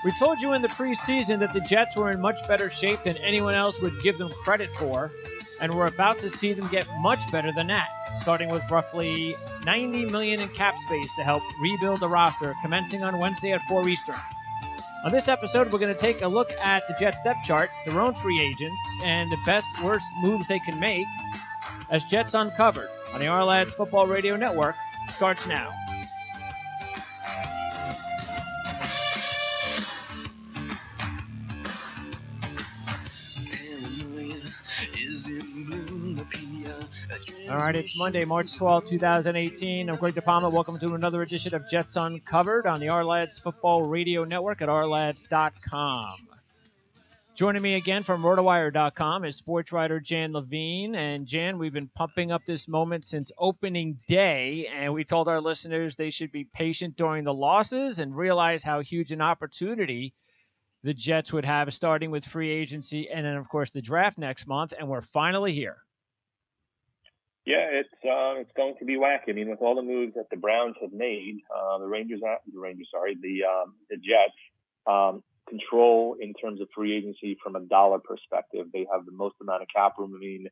We told you in the preseason that the Jets were in much better shape than anyone else would give them credit for, and we're about to see them get much better than that, starting with roughly $90 million in cap space to help rebuild the roster, commencing on Wednesday at 4 Eastern. On this episode, we're going to take a look at the Jets depth chart, their own free agents, and the best, worst moves they can make as Jets Uncovered on the Ourlads Football Radio Network starts now. All right, it's Monday, March 12, 2018. I'm Greg DePalma. Welcome to another edition of Jets Uncovered on the Ourlads Football Radio Network at ourlads.com. Joining me again from rotowire.com is sports writer Jan Levine. And Jan, we've been pumping up this moment since opening day, and we told our listeners they should be patient during the losses and realize how huge an opportunity the Jets would have starting with free agency and then, of course, the draft next month. And we're finally here. Yeah, it's going to be wacky. I mean, with all the moves that the Browns have made, the Jets control in terms of free agency from a dollar perspective. They have the most amount of cap room. I mean,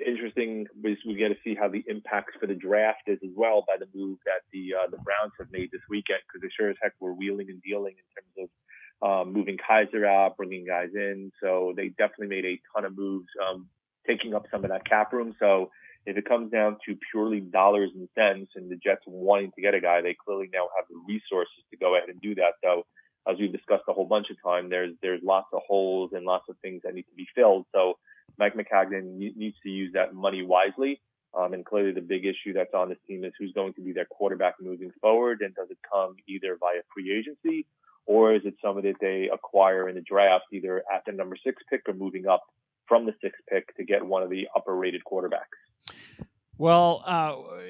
interesting is we get to see how the impacts for the draft is as well by the move that the Browns have made this weekend, because they sure as heck were wheeling and dealing in terms of moving Kaiser out, bringing guys in. So they definitely made a ton of moves, taking up some of that cap room. So if it comes down to purely dollars and cents and the Jets wanting to get a guy, they clearly now have the resources to go ahead and do that. So as we've discussed a whole bunch of time, there's lots of holes and lots of things that need to be filled. So Mike Maccagnan needs to use that money wisely. And clearly the big issue that's on this team is who's going to be their quarterback moving forward, and does it come either via free agency or is it somebody that they acquire in the draft, either at the number 6 pick or moving up from the 6th pick to get one of the upper rated quarterbacks? Well,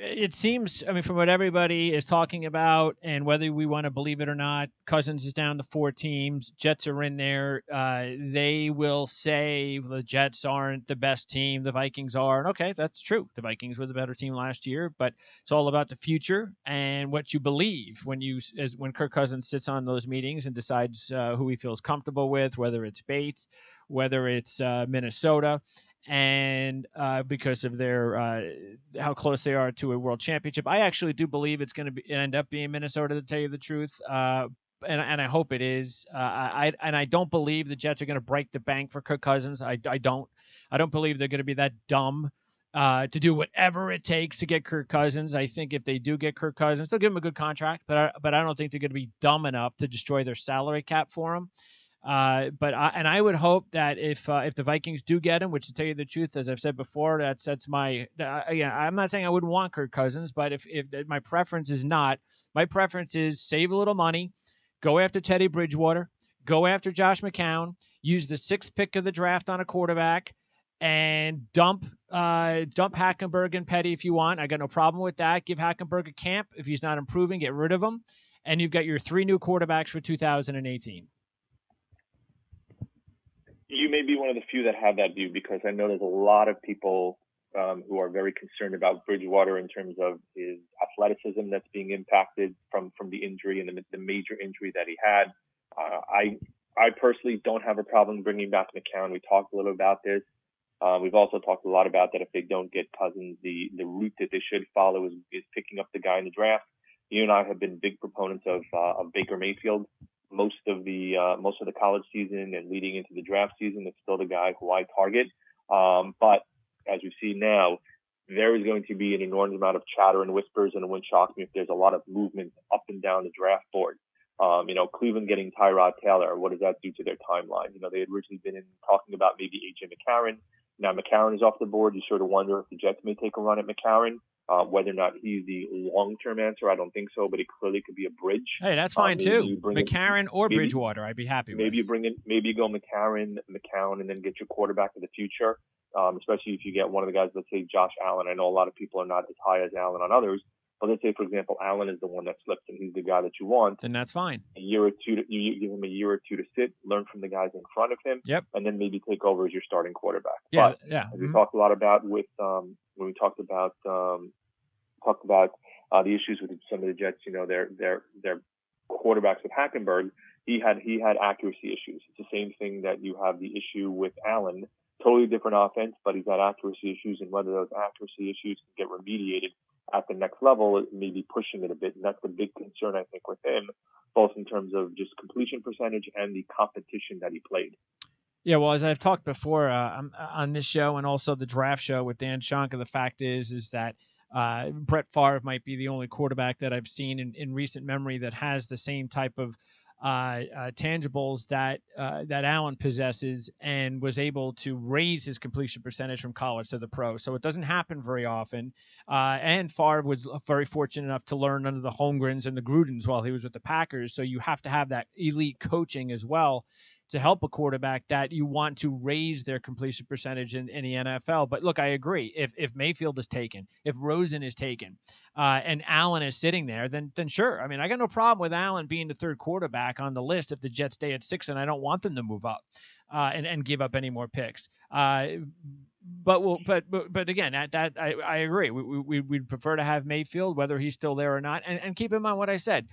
it seems, I mean, from what everybody is talking about, and whether we want to believe it or not, Cousins is down to 4 teams. Jets are in there. They will say the Jets aren't the best team. The Vikings are. And okay, that's true. The Vikings were the better team last year, but it's all about the future and what you believe when Kirk Cousins sits on those meetings and decides who he feels comfortable with, whether it's Bates, whether it's Minnesota. And because of their how close they are to a world championship, I actually do believe it's going to end up being Minnesota, to tell you the truth. And I hope it is. I don't believe the Jets are going to break the bank for Kirk Cousins. I don't believe they're going to be that dumb to do whatever it takes to get Kirk Cousins. I think if they do get Kirk Cousins, they'll give him a good contract, but I don't think they're going to be dumb enough to destroy their salary cap for him. But I would hope that if the Vikings do get him, which, to tell you the truth, as I've said before, that sets I'm not saying I wouldn't want Kirk Cousins, but if my preference is not, my preference is save a little money, go after Teddy Bridgewater, go after Josh McCown, use the 6th pick of the draft on a quarterback, and dump Hackenberg and Petty if you want. I got no problem with that. Give Hackenberg a camp. If he's not improving, get rid of him, and you've got your 3 new quarterbacks for 2018. You may be one of the few that have that view, because I know there's a lot of people who are very concerned about Bridgewater in terms of his athleticism that's being impacted from the injury and the major injury that he had. I personally don't have a problem bringing back McCown. We talked a little about this. We've also talked a lot about that if they don't get Cousins, the route that they should follow is picking up the guy in the draft. You and I have been big proponents of Baker Mayfield. Most of the college season and leading into the draft season, it's still the guy who I target. But as we see now, there is going to be an enormous amount of chatter and whispers, and it wouldn't shock me if there's a lot of movement up and down the draft board. Cleveland getting Tyrod Taylor, what does that do to their timeline? They had originally been talking about maybe A.J. McCarron. Now McCarron is off the board. You sort of wonder if the Jets may take a run at McCarron. Whether or not he's the long-term answer, I don't think so, but it clearly could be a bridge. Hey, that's fine too. McCarron or Bridgewater, I'd be happy with. Maybe you go McCarron, McCown, and then get your quarterback of the future. Especially if you get one of the guys, let's say Josh Allen. I know a lot of people are not as high as Allen on others, but let's say, for example, Allen is the one that slips and he's the guy that you want. Then that's fine. You give him a year or two to sit, learn from the guys in front of him, yep, and then maybe take over as your starting quarterback. Yeah, but yeah. As we talked a lot about when we talked about the issues with some of the Jets, their quarterbacks with Hackenberg. he had accuracy issues. It's the same thing that you have the issue with Allen. Totally different offense, but he's got accuracy issues, and whether those accuracy issues can get remediated at the next level, it may be pushing it a bit, and that's the big concern, I think, with him, both in terms of just completion percentage and the competition that he played. Yeah, well, as I've talked before on this show and also the draft show with Dan Shonka, the fact is that Brett Favre might be the only quarterback that I've seen in recent memory that has the same type of tangibles that Allen possesses and was able to raise his completion percentage from college to the pro. So it doesn't happen very often. And Favre was very fortunate enough to learn under the Holmgrens and the Grudens while he was with the Packers. So you have to have that elite coaching as well to help a quarterback that you want to raise their completion percentage in the NFL. But look, I agree. If Mayfield is taken, if Rosen is taken, and Allen is sitting there, then sure. I mean, I got no problem with Allen being the third quarterback on the list if the Jets stay at 6, and I don't want them to move up and give up any more picks. But again, I agree. We'd prefer to have Mayfield, whether he's still there or not. And keep in mind what I said.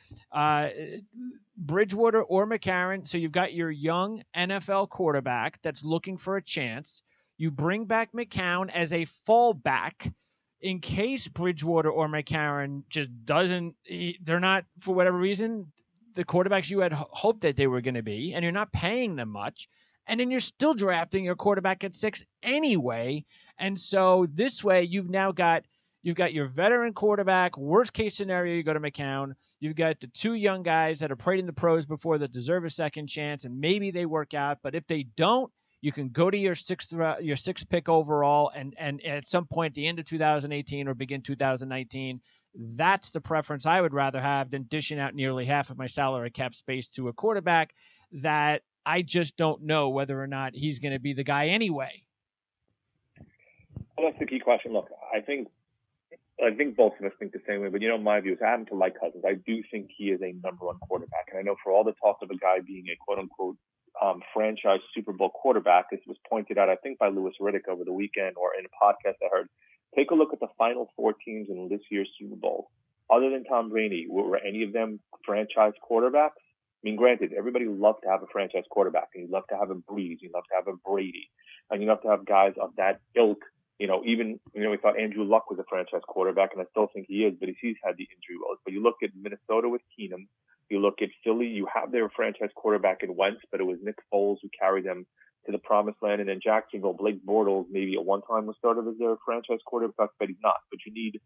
Bridgewater or McCarron. So you've got your young NFL quarterback that's looking for a chance. You bring back McCown as a fallback in case Bridgewater or McCarron just they're not, for whatever reason, the quarterbacks you had hoped that they were going to be, and you're not paying them much. And then you're still drafting your quarterback at 6 anyway. And so this way you've got your veteran quarterback. Worst case scenario, you go to McCown. You've got the 2 young guys that are played in the pros before that deserve a second chance, and maybe they work out. But if they don't, you can go to your sixth pick overall, and at some point at the end of 2018 or begin 2019. That's the preference I would rather have than dishing out nearly half of my salary cap space to a quarterback that I just don't know whether or not he's going to be the guy anyway. Well, that's the key question. Look, I think both of us think the same way, but my view is I happen to like Cousins. I do think he is a number 1 quarterback. And I know for all the talk of a guy being a quote unquote franchise Super Bowl quarterback, this was pointed out, I think, by Louis Riddick over the weekend or in a podcast I heard. Take a look at the final 4 teams in this year's Super Bowl. Other than Tom Brady, were any of them franchise quarterbacks? I mean, granted, everybody loves to have a franchise quarterback, and you love to have a Breeze, you love to have a Brady, and you love to have guys of that ilk. Even we thought Andrew Luck was a franchise quarterback, and I still think he is, but he's had the injury woes. But you look at Minnesota with Keenum, you look at Philly, you have their franchise quarterback in Wentz, but it was Nick Foles who carried them to the promised land. And in Jacksonville, Blake Bortles maybe at one time was started as their franchise quarterback, but he's not. But you need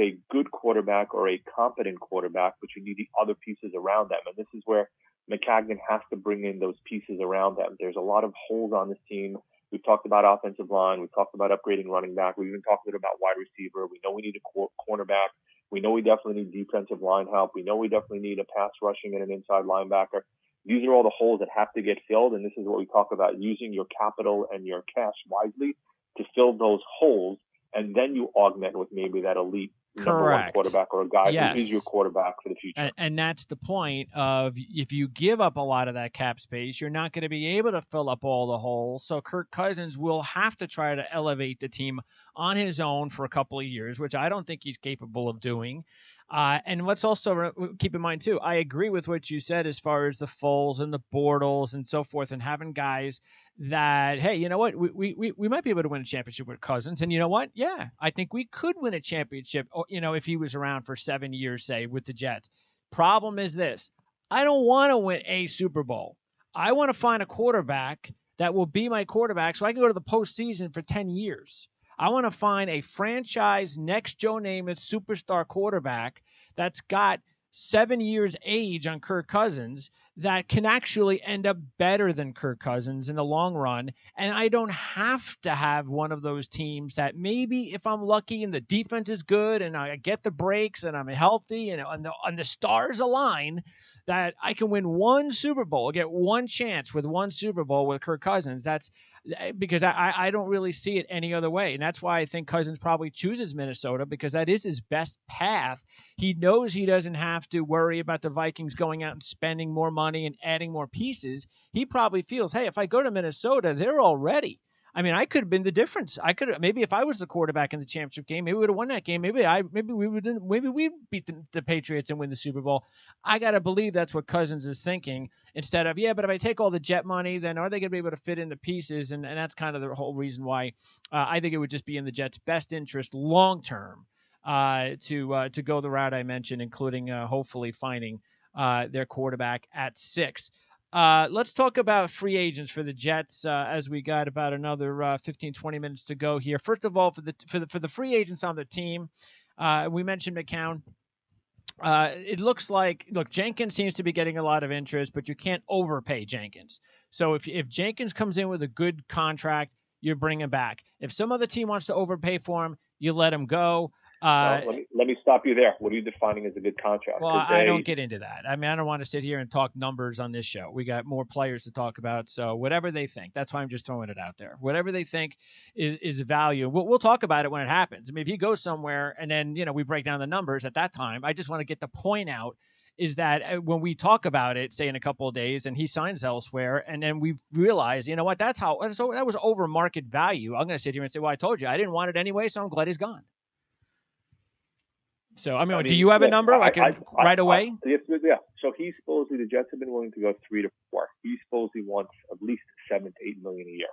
a good quarterback or a competent quarterback, but you need the other pieces around them. And this is where Maccagnan has to bring in those pieces around them. There's a lot of holes on this team. We've talked about offensive line. We've talked about upgrading running back. We've even talked a bit about wide receiver. We know we need a cornerback. We know we definitely need defensive line help. We know we definitely need a pass rushing and an inside linebacker. These are all the holes that have to get filled, and this is what we talk about, using your capital and your cash wisely to fill those holes, and then you augment with maybe that elite number 1 quarterback or a guy who is your quarterback for the future. And that's the point of, if you give up a lot of that cap space, you're not going to be able to fill up all the holes. So Kirk Cousins will have to try to elevate the team on his own for a couple of years, which I don't think he's capable of doing. And let's also keep in mind, too, I agree with what you said as far as the Foles and the Bortles and so forth, and having guys that, hey, you know what, we might be able to win a championship with Cousins. And you know what? Yeah, I think we could win a championship, if he was around for 7 years, say, with the Jets. Problem is this. I don't want to win a Super Bowl. I want to find a quarterback that will be my quarterback so I can go to the postseason for 10 years. I want to find a franchise next Joe Namath superstar quarterback that's got 7 years age on Kirk Cousins that can actually end up better than Kirk Cousins in the long run. And I don't have to have one of those teams that maybe, if I'm lucky and the defense is good and I get the breaks and I'm healthy and the stars align, that I can win one Super Bowl, get one chance with one Super Bowl with Kirk Cousins. That's because I don't really see it any other way. And that's why I think Cousins probably chooses Minnesota, because that is his best path. He knows he doesn't have to worry about the Vikings going out and spending more money and adding more pieces. He probably feels, hey, if I go to Minnesota, they're all ready. I mean, I could have been the difference. I could have, maybe if I was the quarterback in the championship game, maybe we would have won that game. Maybe we beat the Patriots and win the Super Bowl. I got to believe that's what Cousins is thinking instead of, yeah, but if I take all the Jet money, then are they going to be able to fit in the pieces? And that's kind of the whole reason why I think it would just be in the Jets' best interest long term to go the route I mentioned, including hopefully finding their quarterback at 6. Let's talk about free agents for the Jets as we got about another 15, 20 minutes to go here. First of all, for the free agents on the team, we mentioned McCown. It looks like, Jenkins seems to be getting a lot of interest, but you can't overpay Jenkins. So if Jenkins comes in with a good contract, you bring him back. If some other team wants to overpay for him, you let him go. Let me stop you there. What are you defining as a good contract? Well, I don't get into that. I mean, I don't want to sit here and talk numbers on this show. We got more players to talk about, so whatever they think. That's why I'm just throwing it out there. Whatever they think is value. We'll talk about it when it happens. I mean, if he goes somewhere and then we break down the numbers at that time, I just want to get the point out is that when we talk about it, say in a couple of days, and he signs elsewhere, and then we realize, you know what, that was over market value. I'm going to sit here and say, well, I told you, I didn't want it anyway, so I'm glad he's gone. So, I mean, do you have a number right away? Yeah. So the Jets have been willing to go 3 to 4. He supposedly wants at least $7 to $8 million a year.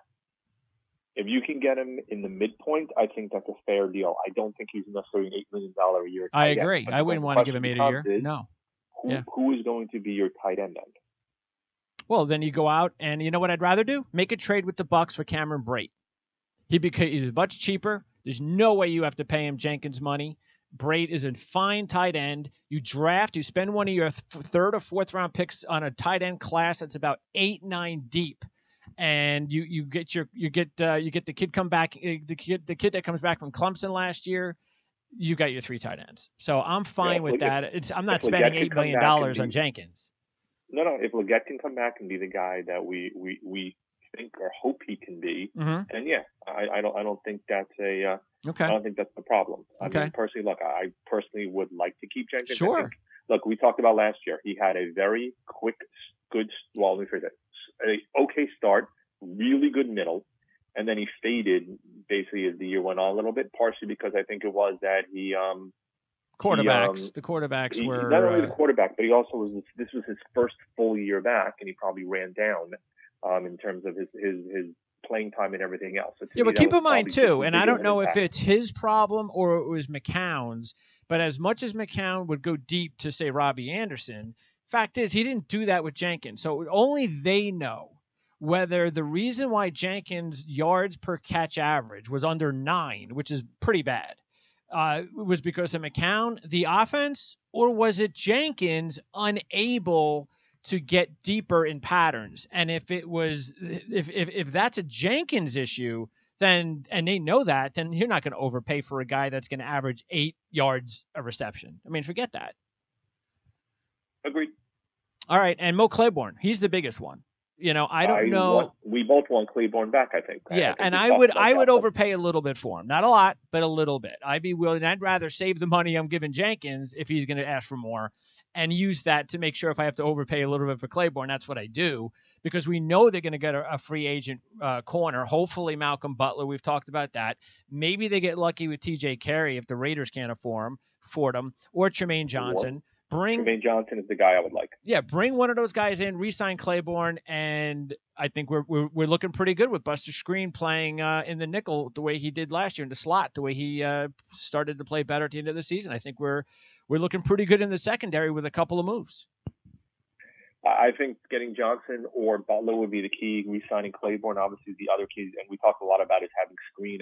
If you can get him in the midpoint, I think that's a fair deal. I don't think he's necessarily an $8 million a year. I agree. I wouldn't want to give him $8 a year. No. Who is going to be your tight end then? Well, then you go out and you know what I'd rather do? Make a trade with the Bucs for Cameron Brate. He's much cheaper. There's no way you have to pay him Jenkins money. Brate is a fine tight end. You spend one of your third or fourth round picks on a tight end class that's about 8-9 deep, and you get the kid come back, the kid that comes back from Clemson last year. You got your 3 tight ends, so I'm fine with that. I'm not spending $8 million on Jenkins. No. If Legette can come back and be the guy that we think or hope he can be, and I don't think that's I don't think that's the problem. I mean, personally, I personally would like to keep Jenkins. Sure. We talked about last year. He had a very quick, good, well, let me phrase that, an okay start, really good middle, and then he faded basically as the year went on a little bit, partially because I think it was that he the quarterbacks were not only the quarterback, but he also this was his first full year back, and he probably ran down in terms of his playing time and everything else. So but keep in mind too, and I don't know if it's his problem or it was McCown's, but as much as McCown would go deep to say Robbie Anderson, fact is he didn't do that with Jenkins. So only they know whether the reason why Jenkins' yards per catch average was under 9, which is pretty bad, was because of McCown, the offense, or was it Jenkins unable to get deeper in patterns? And if that's a Jenkins issue, then, and they know that, then you're not going to overpay for a guy that's going to average 8 yards a reception. I mean, forget that. Agreed. All right. And Mo Claiborne, he's the biggest one. I don't know. We both want Claiborne back, I think. Yeah, and I would overpay a little bit for him. Not a lot, but a little bit. I'd be willing. I'd rather save the money I'm giving Jenkins if he's going to ask for more, and use that to make sure if I have to overpay a little bit for Claiborne, that's what I do, because we know they're going to get a free agent corner. Hopefully Malcolm Butler. We've talked about that. Maybe they get lucky with TJ Carey if the Raiders can't afford him, or Tremaine Johnson. Tremaine Johnson is the guy I would like. Yeah, bring one of those guys in, re-sign Claiborne, and I think we're looking pretty good with Buster Skrine playing in the nickel the way he did last year, in the slot the way he started to play better at the end of the season. I think we're looking pretty good in the secondary with a couple of moves. I think getting Johnson or Butler would be the key. Re-signing Claiborne obviously is the other key, and we talked a lot about is having Skrine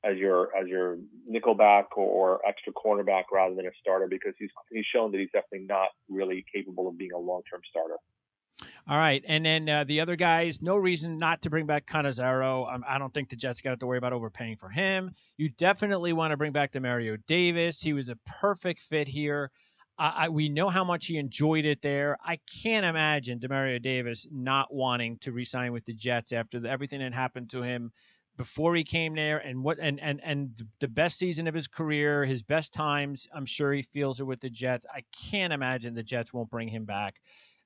as your nickelback or extra cornerback rather than a starter, because he's shown that he's definitely not really capable of being a long-term starter. All right, and then the other guys, no reason not to bring back Cannizzaro. I don't think the Jets got to worry about overpaying for him. You definitely want to bring back Demario Davis. He was a perfect fit here. We know how much he enjoyed it there. I can't imagine Demario Davis not wanting to re-sign with the Jets after everything that happened to him before he came there, and the best season of his career, his best times, I'm sure he feels it with the Jets. I can't imagine the Jets won't bring him back.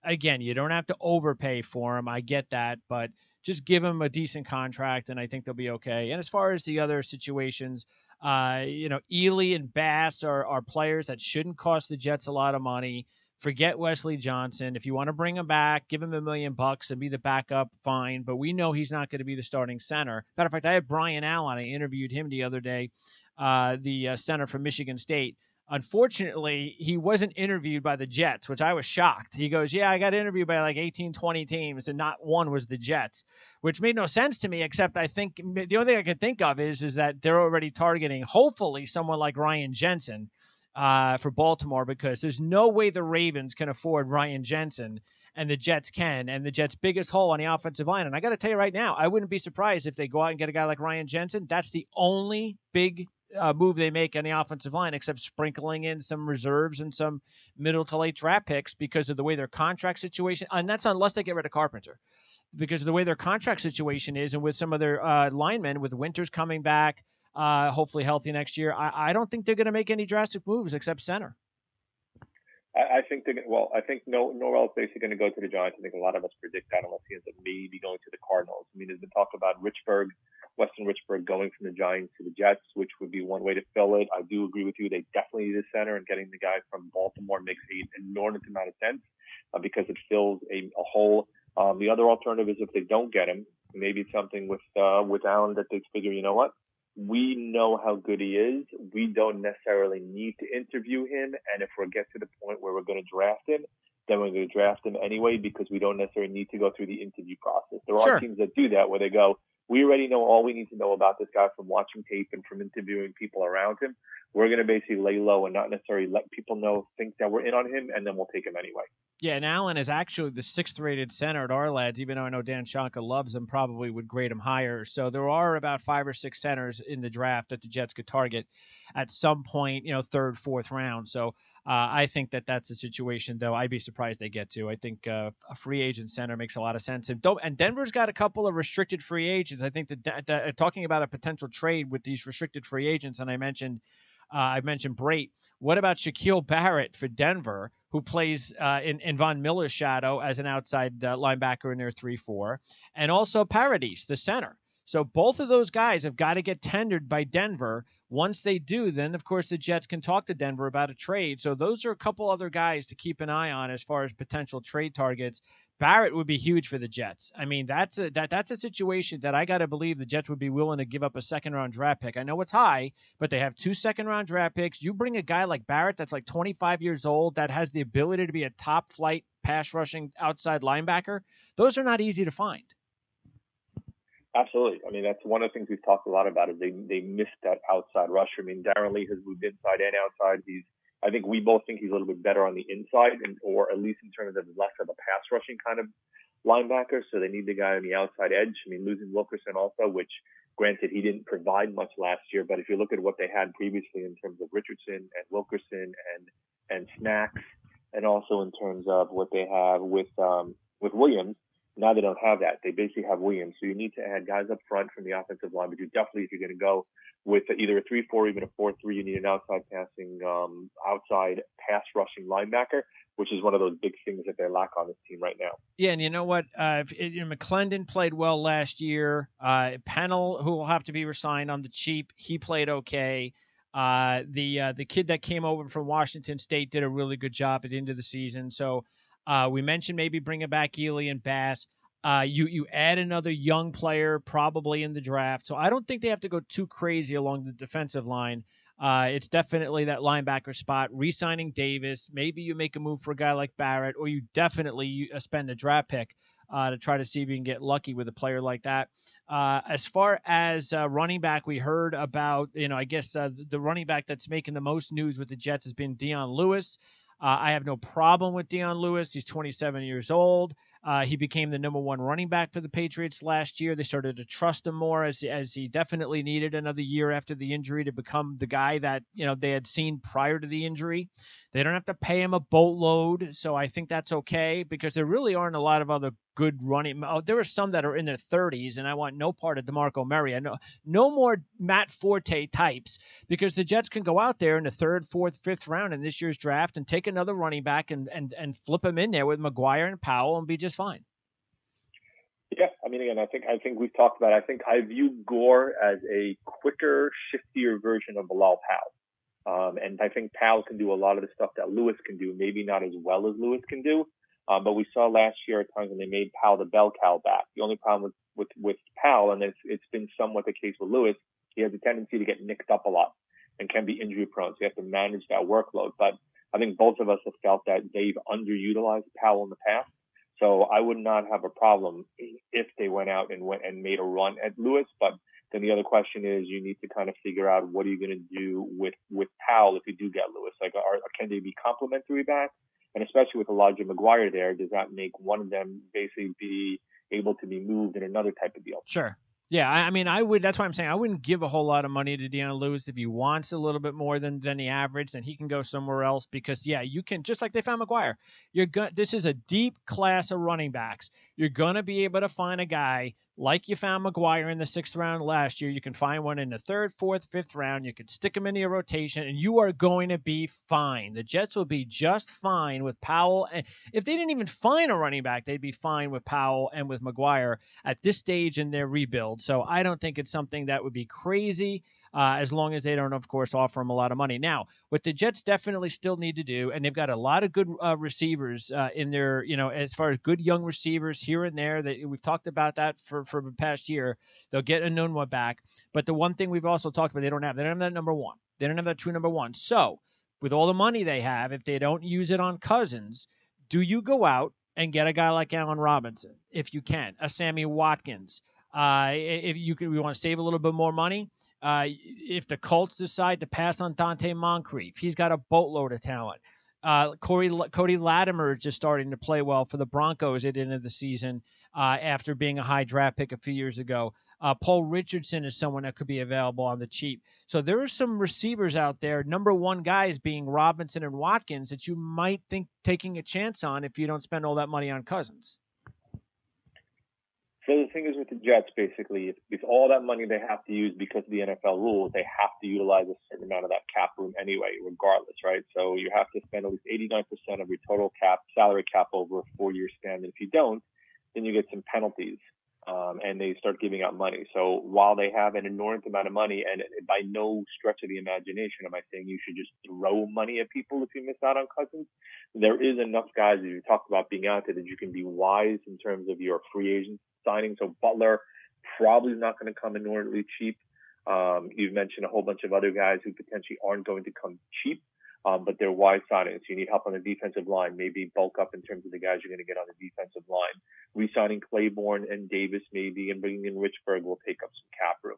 Again, you don't have to overpay for him. I get that, but just give him a decent contract, and I think they'll be okay. And as far as the other situations, Ely and Bass are players that shouldn't cost the Jets a lot of money. Forget Wesley Johnson. If you want to bring him back, give him $1 million and be the backup, fine. But we know he's not going to be the starting center. Matter of fact, I have Brian Allen. I interviewed him the other day, the center from Michigan State. Unfortunately, he wasn't interviewed by the Jets, which I was shocked. He goes, yeah, I got interviewed by like 18, 20 teams, and not one was the Jets, which made no sense to me, except I think the only thing I could think of is that they're already targeting, hopefully, someone like Ryan Jensen for Baltimore, because there's no way the Ravens can afford Ryan Jensen, and the Jets can, and the Jets' biggest hole on the offensive line. And I got to tell you right now, I wouldn't be surprised if they go out and get a guy like Ryan Jensen. That's the only big move they make on the offensive line, except sprinkling in some reserves and some middle to late draft picks because of the way their contract situation, and that's unless they get rid of Carpenter, because of the way their contract situation is, and with some of their linemen, with Winters coming back, hopefully healthy next year, I don't think they're going to make any drastic moves except center. I think I think Norwell's basically going to go to the Giants. I think a lot of us predict that, unless he ends up maybe going to the Cardinals. I mean, there's been talk about Weston Richburg going from the Giants to the Jets, which would be one way to fill it. I do agree with you. They definitely need a center, and getting the guy from Baltimore makes an enormous amount of sense because it fills a hole. The other alternative is if they don't get him, maybe it's something with Allen that they figure, you know what? We know how good he is. We don't necessarily need to interview him. And if we get to the point where we're going to draft him, then we're going to draft him anyway, because we don't necessarily need to go through the interview process. There are teams that do that, where they go, we already know all we need to know about this guy from watching tape and from interviewing people around him. We're going to basically lay low and not necessarily let people think that we're in on him, and then we'll take him anyway. Yeah, and Allen is actually the 6th rated center at Ourlads, even though I know Dan Shonka loves him, probably would grade him higher. So there are about 5 or 6 centers in the draft that the Jets could target at some point, 3rd, 4th round. So I think that that's a situation, though, I'd be surprised they get to. I think a free agent center makes a lot of sense. And Denver's got a couple of restricted free agents. I think that talking about a potential trade with these restricted free agents, and I mentioned Brait. What about Shaquille Barrett for Denver, who plays in Von Miller's shadow as an outside linebacker in their 3-4, and also Paradis, the center. So both of those guys have got to get tendered by Denver. Once they do, then, of course, the Jets can talk to Denver about a trade. So those are a couple other guys to keep an eye on as far as potential trade targets. Barrett would be huge for the Jets. I mean, that's a situation that I got to believe the Jets would be willing to give up a second-round draft pick. I know it's high, but they have 2 second-round draft picks. You bring a guy like Barrett that's like 25 years old that has the ability to be a top-flight pass-rushing outside linebacker. Those are not easy to find. Absolutely. I mean, that's one of the things we've talked a lot about is they missed that outside rusher. I mean, Darren Lee has moved inside and outside. I think we both think he's a little bit better on the inside, or at least in terms of less of a pass rushing kind of linebacker. So they need the guy on the outside edge. I mean, losing Wilkerson also, which granted he didn't provide much last year, but if you look at what they had previously in terms of Richardson and Wilkerson and Snacks, and also in terms of what they have with Williams. Now they don't have that. They basically have Williams. So you need to add guys up front from the offensive line, but you definitely, if you're going to go with either a 3-4 or even a 4-3, you need an outside pass rushing linebacker, which is one of those big things that they lack on this team right now. Yeah, and you know what? McClendon played well last year. Pennell, who will have to be resigned on the cheap, he played okay. The kid that came over from Washington State did a really good job at the end of the season. So we mentioned maybe bringing back Ely and Bass. You add another young player probably in the draft. So I don't think they have to go too crazy along the defensive line. It's definitely that linebacker spot. Re-signing Davis. Maybe you make a move for a guy like Barrett, or you definitely spend a draft pick to try to see if you can get lucky with a player like that. As far as running back, we heard about, I guess the running back that's making the most news with the Jets has been Dion Lewis. I have no problem with Dion Lewis. He's 27 years old. He became the number 1 running back for the Patriots last year. They started to trust him more as he definitely needed another year after the injury to become the guy that, they had seen prior to the injury. They don't have to pay him a boatload, so I think that's okay because there really aren't a lot of other good running. There are some that are in their 30s, and I want no part of DeMarco Murray. I know no more Matt Forte types because the Jets can go out there in the 3rd, 4th, 5th round in this year's draft and take another running back and flip him in there with McGuire and Powell and be just fine. Yeah, I mean, again, I think we've talked about it. I think I view Gore as a quicker, shiftier version of Bilal Powell. And I think Powell can do a lot of the stuff that Lewis can do, maybe not as well as Lewis can do. But we saw last year at times when they made Powell the bell cow back. The only problem with Powell, and it's been somewhat the case with Lewis, he has a tendency to get nicked up a lot and can be injury prone. So you have to manage that workload. But I think both of us have felt that they've underutilized Powell in the past. So I would not have a problem if they went out and made a run at Lewis. But then the other question is, you need to kind of figure out what are you going to do with Powell if you do get Lewis? Like, can they be complementary back? And especially with Elijah McGuire there, does that make one of them basically be able to be moved in another type of deal? Sure. Yeah, I mean, I would. That's why I'm saying I wouldn't give a whole lot of money to Dion Lewis. If he wants a little bit more than the average, then he can go somewhere else. Because yeah, you can, just like they found McGuire. This is a deep class of running backs. You're gonna be able to find a guy like you found McGuire in the 6th round last year. You can find one in the 3rd, 4th, 5th round. You can stick him into your rotation, and you are going to be fine. The Jets will be just fine with Powell. And if they didn't even find a running back, they'd be fine with Powell and with McGuire at this stage in their rebuild. So I don't think it's something that would be crazy, as long as they don't, of course, offer him a lot of money. Now, what the Jets definitely still need to do, and they've got a lot of good receivers in their, as far as good young receivers here and there, that we've talked about that for the past year. They'll get Enunwa back. But the one thing we've also talked about, they don't have that number one. They don't have that true number one. So with all the money they have, if they don't use it on Cousins, do you go out and get a guy like Allen Robinson, if you can, a Sammy Watkins? If we want to save a little bit more money, if the Colts decide to pass on Dante Moncrief, he's got a boatload of talent. Cody Latimer is just starting to play well for the Broncos at the end of the season after being a high draft pick a few years ago. Paul Richardson is someone that could be available on the cheap. So there are some receivers out there, number one guys being Robinson and Watkins, that you might think taking a chance on if you don't spend all that money on Cousins. So the thing is with the Jets, basically, if all that money they have to use because of the NFL rules, they have to utilize a certain amount of that cap room anyway, regardless, right? So you have to spend at least 89% of your total salary cap over a 4-year span. And if you don't, then you get some penalties, and they start giving out money. So while they have an enormous amount of money, and by no stretch of the imagination am I saying you should just throw money at people if you miss out on Cousins, there is enough guys, as you talked about, being out there that you can be wise in terms of your free agent signing. So Butler probably is not going to come inordinately cheap. You've mentioned a whole bunch of other guys who potentially aren't going to come cheap, but they're wise signings. You need help on the defensive line, maybe bulk up in terms of the guys you're going to get on the defensive line. Re-signing Claiborne and Davis maybe, and bringing in Richburg will take up some cap room.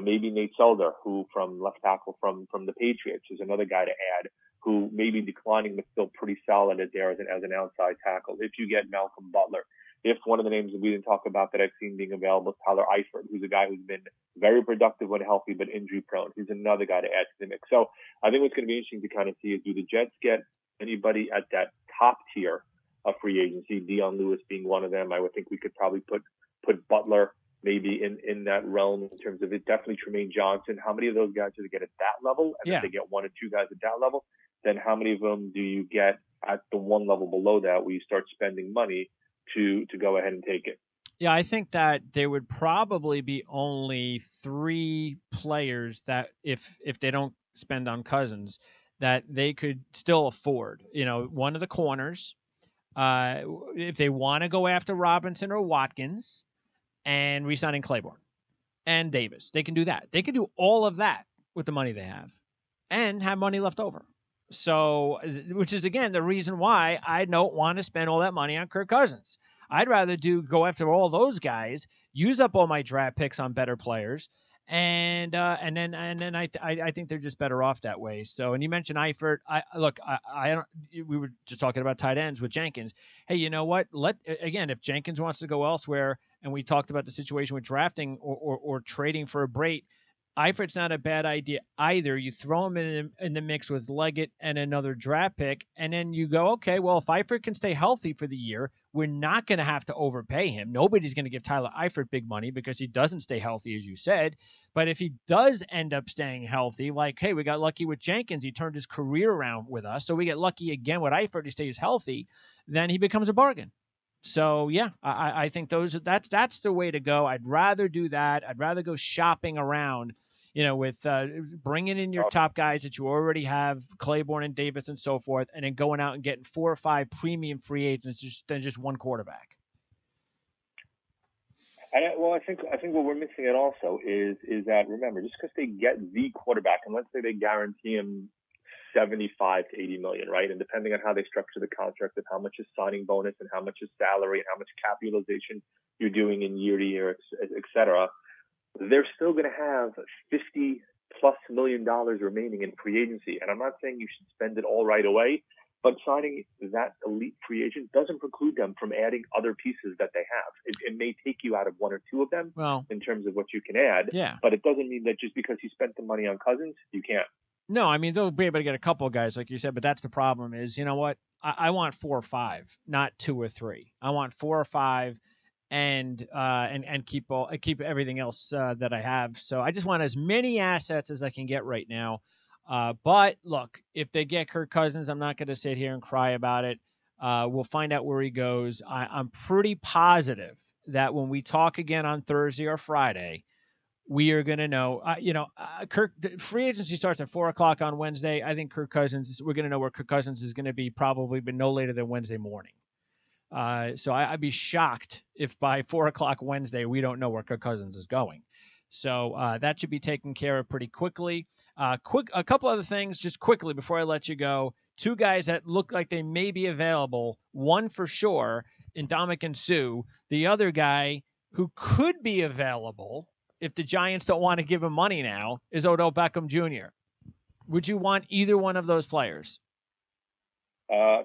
Maybe Nate Solder, who from left tackle from the Patriots, is another guy to add, who may be declining but still pretty solid as an outside tackle. If you get Malcolm Butler, if one of the names that we didn't talk about that I've seen being available is Tyler Eifert, who's a guy who's been very productive when healthy but injury prone. He's another guy to add to the mix. So I think what's going to be interesting to kind of see is, do the Jets get anybody at that top tier of free agency, Dion Lewis being one of them? I would think we could probably put Butler maybe in that realm in terms of it. Definitely Tremaine Johnson. How many of those guys do they get at that level? And if they get one or two guys at that level, then how many of them do you get at the one level below that where you start spending money to go ahead and take it? Yeah, I think that there would probably be only 3 players that if they don't spend on Cousins, that they could still afford. One of the corners, if they want to go after Robinson or Watkins, and re-signing Claiborne and Davis, they can do that. They can do all of that with the money they have and have money left over. So, which is, again, the reason why I don't want to spend all that money on Kirk Cousins. I'd rather go after all those guys, use up all my draft picks on better players, and then I think they're just better off that way. So, and you mentioned Eifert. We were just talking about tight ends with Jenkins. Hey, you know what? If Jenkins wants to go elsewhere, and we talked about the situation with drafting or trading for a Brate, Eifert's not a bad idea either. You throw him in the mix with Leggett and another draft pick, and then you go, okay, well, if Eifert can stay healthy for the year, we're not going to have to overpay him. Nobody's going to give Tyler Eifert big money because he doesn't stay healthy, as you said. But if he does end up staying healthy, like, hey, we got lucky with Jenkins. He turned his career around with us. So we get lucky again with Eifert. He stays healthy. Then he becomes a bargain. So yeah, I think that's the way to go. I'd rather do that. I'd rather go shopping around, with bringing in your top guys that you already have, Claiborne and Davis and so forth, and then going out and getting 4 or 5 premium free agents than just one quarterback. I think what we're missing it also is that, remember, just because they get the quarterback, and let's say they guarantee him 75 to 80 million, right? And depending on how they structure the contract and how much is signing bonus and how much is salary and how much cap utilization you're doing in year to year, et cetera, they're still going to have $50+ million remaining in free agency. And I'm not saying you should spend it all right away, but signing that elite free agent doesn't preclude them from adding other pieces that they have. It may take you out of one or two of them in terms of what you can add, but it doesn't mean that just because you spent the money on Cousins, you can't. No, I mean, they'll be able to get a couple of guys, like you said, but that's the problem is, you know what? I want 4 or 5, not 2 or 3. I want 4 or 5 and keep everything else that I have. So I just want as many assets as I can get right now. But look, if they get Kirk Cousins, I'm not going to sit here and cry about it. We'll find out where he goes. I'm pretty positive that when we talk again on Thursday or Friday, we are going to know, free agency starts at 4:00 on Wednesday. I think we're going to know where Kirk Cousins is going to be probably, but no later than Wednesday morning. So I'd be shocked if by 4:00 Wednesday, we don't know where Kirk Cousins is going. So that should be taken care of pretty quickly. A couple other things just quickly before I let you go. 2 guys that look like they may be available. One for sure, Ndamukong Suh. The other guy who could be available if the Giants don't want to give him money now is Odell Beckham Jr. Would you want either one of those players?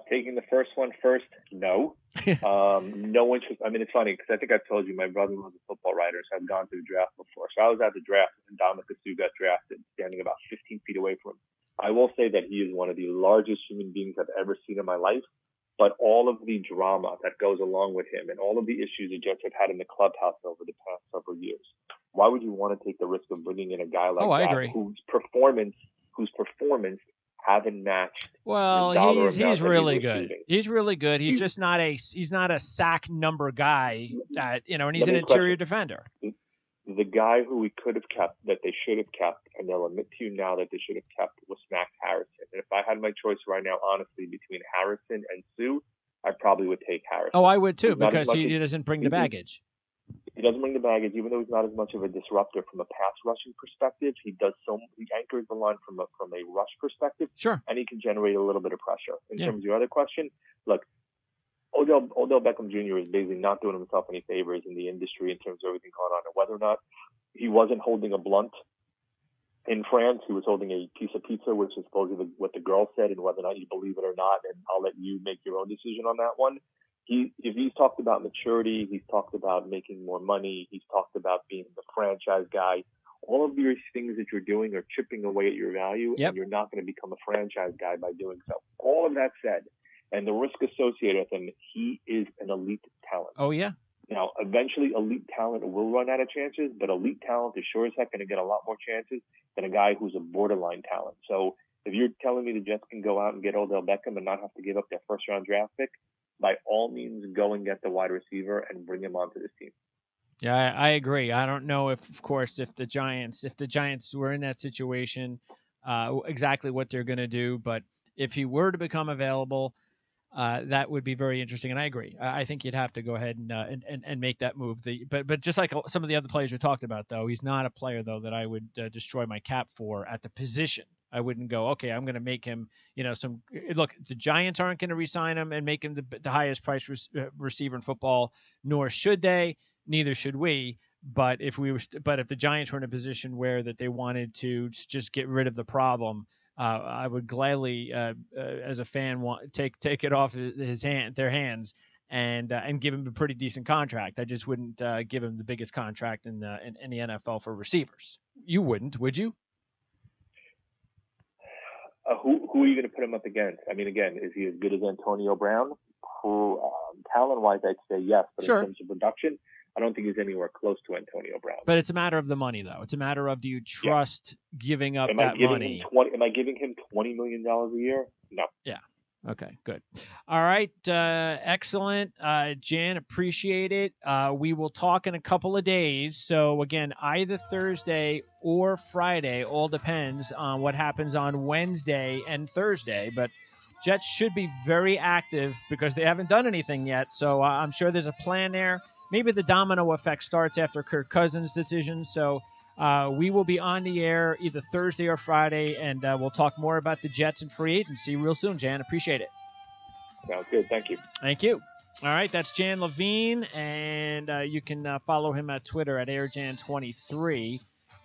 Taking the first one first, no. No interest. I mean, it's funny because I think I've told you my brother-in-law's a football writer, so I've gone through the draft before. So I was at the draft when Ndamukong Suh got drafted, standing about 15 feet away from him. I will say that he is one of the largest human beings I've ever seen in my life, but all of the drama that goes along with him and all of the issues the Jets have had in the clubhouse over the past several years, why would you want to take the risk of bringing in a guy like that agree. whose performance haven't matched? Well, he's really good. He's really good. He's just not a sack number guy that, and he's an interior defender. The guy who we could have kept, that they should have kept, and they'll admit to you now that they should have kept, was Max Harrison. And if I had my choice right now, honestly, between Harrison and Suh, I probably would take Harrison. Oh, I would too, because he doesn't bring the baggage. He doesn't bring the baggage, even though he's not as much of a disruptor from a pass rushing perspective. He anchors the line from a rush perspective. Sure. And he can generate a little bit of pressure. In terms of your other question, look, Odell Beckham Jr. is basically not doing himself any favors in the industry in terms of everything going on, and whether or not he wasn't holding a blunt in France, he was holding a piece of pizza, which is supposedly what the girl said, and whether or not you believe it or not, and I'll let you make your own decision on that one. If he's talked about maturity, he's talked about making more money, he's talked about being the franchise guy. All of these things that you're doing are chipping away at your value, and you're not going to become a franchise guy by doing so. All of that said, and the risk associated with him, he is an elite talent. Oh, yeah. Now, eventually, elite talent will run out of chances, but elite talent is sure as heck going to get a lot more chances than a guy who's a borderline talent. So if you're telling me the Jets can go out and get Odell Beckham and not have to give up their first-round draft pick, by all means, go and get the wide receiver and bring him onto this team. Yeah, I agree. I don't know if the Giants were in that situation, exactly what they're going to do, but if he were to become available, that would be very interesting, and I agree. I think you'd have to go ahead and make that move. But just like some of the other players we talked about, though, he's not a player though that I would destroy my cap for at the position. I wouldn't go, okay, I'm going to make him, look. The Giants aren't going to re-sign him and make him the highest price receiver in football, nor should they. Neither should we. But if the Giants were in a position where that they wanted to just get rid of the problem, I would gladly, as a fan, take it off their hands and give him a pretty decent contract. I just wouldn't give him the biggest contract in the NFL for receivers. You wouldn't, would you? Who are you going to put him up against? I mean, again, is he as good as Antonio Brown? Talent-wise, I'd say yes, but in terms of production, I don't think he's anywhere close to Antonio Brown. But it's a matter of the money, though. It's a matter of, do you trust giving up that money? Am I giving him $20 million a year? No. Yeah. Okay, good. All right, excellent. Jan, appreciate it. We will talk in a couple of days. So, again, either Thursday or Friday, all depends on what happens on Wednesday and Thursday. But Jets should be very active because they haven't done anything yet. So, I'm sure there's a plan there. Maybe the domino effect starts after Kirk Cousins' decision. So, we will be on the air either Thursday or Friday, and we'll talk more about the Jets and free agency real soon, Jan. Appreciate it. Sounds good. Thank you. Thank you. All right, that's Jan Levine, and you can follow him at Twitter at AirJan23,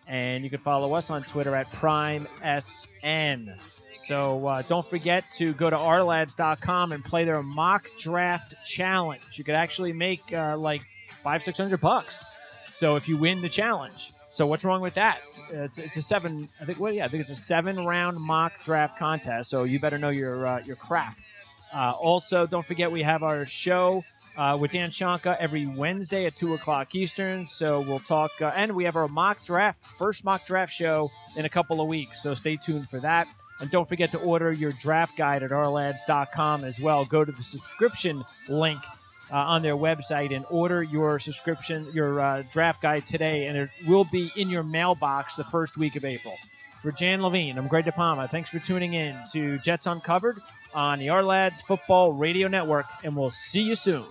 and you can follow us on Twitter at PrimeSN. So don't forget to go to ourlads.com and play their mock draft challenge. You could actually make like $500-600. So if you win the challenge. So what's wrong with that? It's a 7. I think it's a 7-round mock draft contest. So you better know your craft. Also, don't forget we have our show with Dan Shanka every Wednesday at 2 o'clock Eastern. So we'll talk, and we have our first mock draft show in a couple of weeks. So stay tuned for that. And don't forget to order your draft guide at ourlads.com as well. Go to the subscription link on their website and order your subscription, your draft guide today, and it will be in your mailbox the first week of April. For Jan Levine, I'm Greg DePalma. Thanks for tuning in to Jets Uncovered on the Ourlads Football Radio Network, and we'll see you soon.